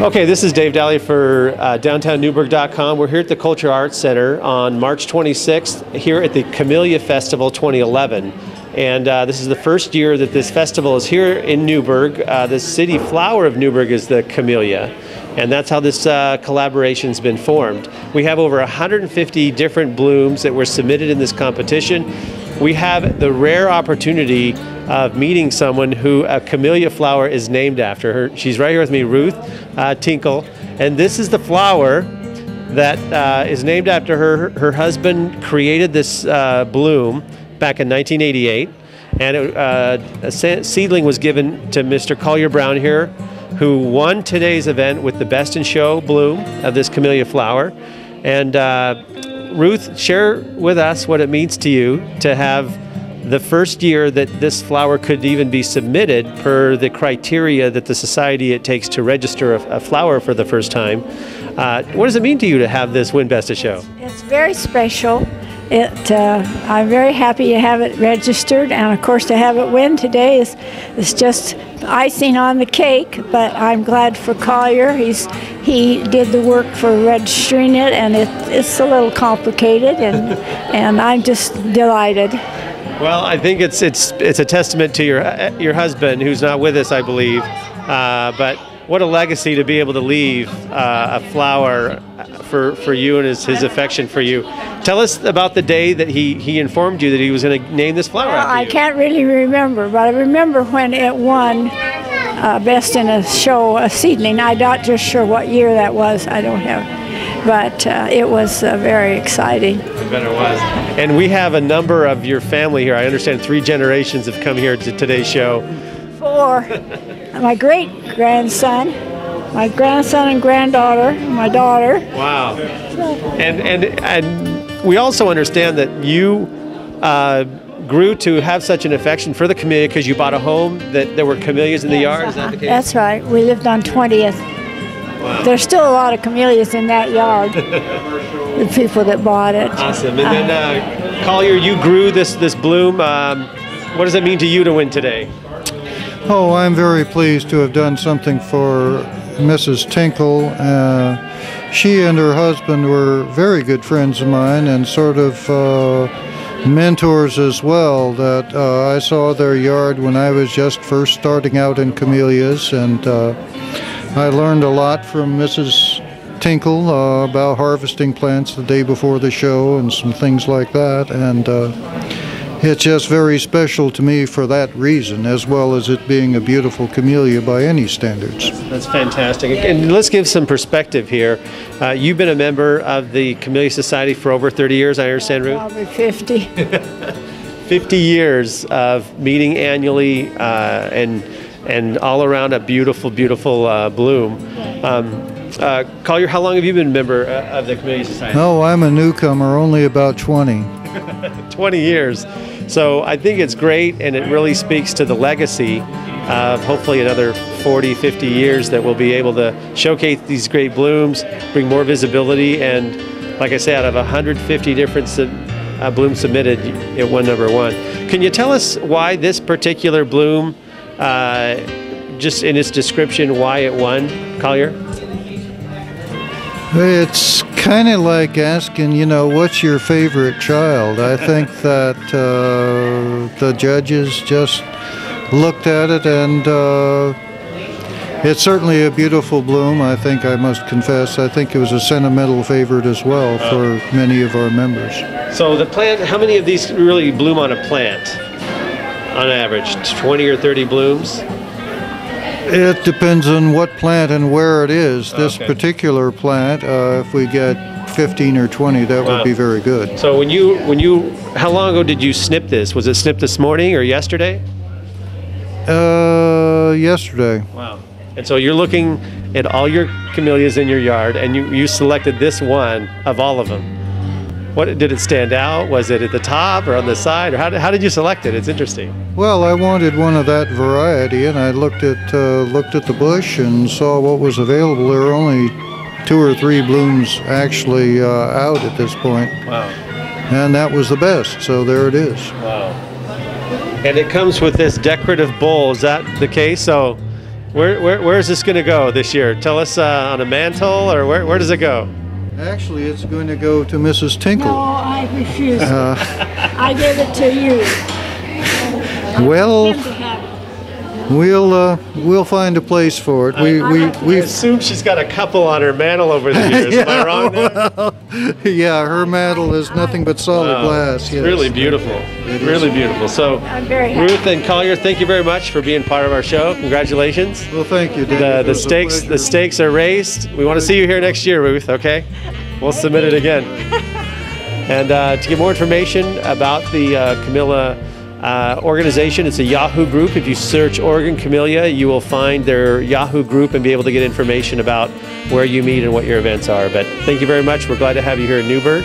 Okay, this is Dave Daly for DowntownNewburgh.com. We're here at the Culture Arts Center on March 26th here at the Camilia Festival 2011. And this is the first year that this festival is here in Newburgh. The city flower of Newburgh is the Camilia. And that's how this collaboration's been formed. We have over 150 different blooms that were submitted in this competition. We have the rare opportunity of meeting someone who a camellia flower is named after. Her. She's right here with me, Ruth, Tinkle. And this is the flower that is named after her. Her husband created this bloom back in 1988. And a seedling was given to Mr. Collier Brown here, who won today's event with the Best in Show bloom of this camellia flower. And Ruth, share with us what it means to you to have the first year that this flower could even be submitted per the criteria that the society it takes to register a flower for the first time. What does it mean to you to have this win Best in Show? It's very special. I'm very happy to have it registered, and of course to have it win today is just icing on the cake, but I'm glad for Collier. He did the work for registering it, and it's a little complicated, and I'm just delighted. Well, I think it's a testament to your husband, who's not with us, I believe, but what a legacy to be able to leave a flower for you and his affection for you. Tell us about the day that he informed you that he was going to name this flower after you. I can't really remember, but I remember when it won Best in a Show, a seedling. I'm not just sure what year that was. I don't have, but it was very exciting. I bet it was. And we have a number of your family here. I understand 3 generations have come here to today's show. 4. My great-grandson, my grandson and granddaughter, my daughter. Wow. And we also understand that you grew to have such an affection for the camellia because you bought a home that there were camellias in the yard. Is that the case? That's right. We lived on 20th. Wow. There's still a lot of camellias in that yard. The people that bought it. Awesome. And then Collier, you grew this bloom. What does it mean to you to win today? Oh, I'm very pleased to have done something for Mrs. Tinkle. She and her husband were very good friends of mine and sort of mentors as well. That I saw their yard when I was just first starting out in camellias, and I learned a lot from Mrs. Tinkle about harvesting plants the day before the show and some things like that. And it's just very special to me for that reason, as well as it being a beautiful camellia by any standards. That's fantastic. And let's give some perspective here. You've been a member of the Camellia Society for over 30 years, I understand, Ruth? Probably 50. 50 years of meeting annually and all around a beautiful, beautiful bloom. Collier, how long have you been a member of the Camellia Society? Oh, I'm a newcomer, only about 20. 20 years. So I think it's great, and it really speaks to the legacy of hopefully another 40, 50 years that we'll be able to showcase these great blooms, bring more visibility, and like I said, out of 150 different blooms submitted, it won #1. Can you tell us why this particular bloom, just in its description, why it won, Collier? It's kind of like asking, what's your favorite child? I think that the judges just looked at it, and it's certainly a beautiful bloom. I think I must confess, I think it was a sentimental favorite as well for many of our members. So the plant, how many of these really bloom on a plant on average? 20 or 30 blooms? It depends on what plant and where it is. This particular plant, if we get 15 or 20, that would be very good. So how long ago did you snip this? Was it snipped this morning or yesterday? Yesterday. Wow. And so you're looking at all your camellias in your yard, and you selected this one of all of them. What did it stand out? Was it at the top or on the side, or how did you select it? It's interesting. Well, I wanted one of that variety, and I looked at the bush and saw what was available. There were only 2 or 3 blooms actually out at this point. Wow. And that was the best, so there it is. Wow. And it comes with this decorative bowl. Is that the case? So Where is this going to go this year? Tell us on a mantle, or where does it go? Actually, it's going to go to Mrs. Tinkle. No, I refuse. I give it to you. Well, Him to have it. we'll find a place for it. We assume she's got a couple on her mantle over the years. Am I wrong there? Well, yeah, her mantle is nothing but solid glass. It's Yes. really beautiful. Really beautiful. So, I'm very happy. Ruth and Collier, thank you very much for being part of our show. Congratulations. Well, thank you, Dave. The stakes are raised. We want to see you here next year, Ruth. Okay, we'll submit it again. And to get more information about the Camilia organization, it's a Yahoo group. If you search Oregon Camilia, you will find their Yahoo group and be able to get information about where you meet and what your events are. But thank you very much. We're glad to have you here in Newburgh.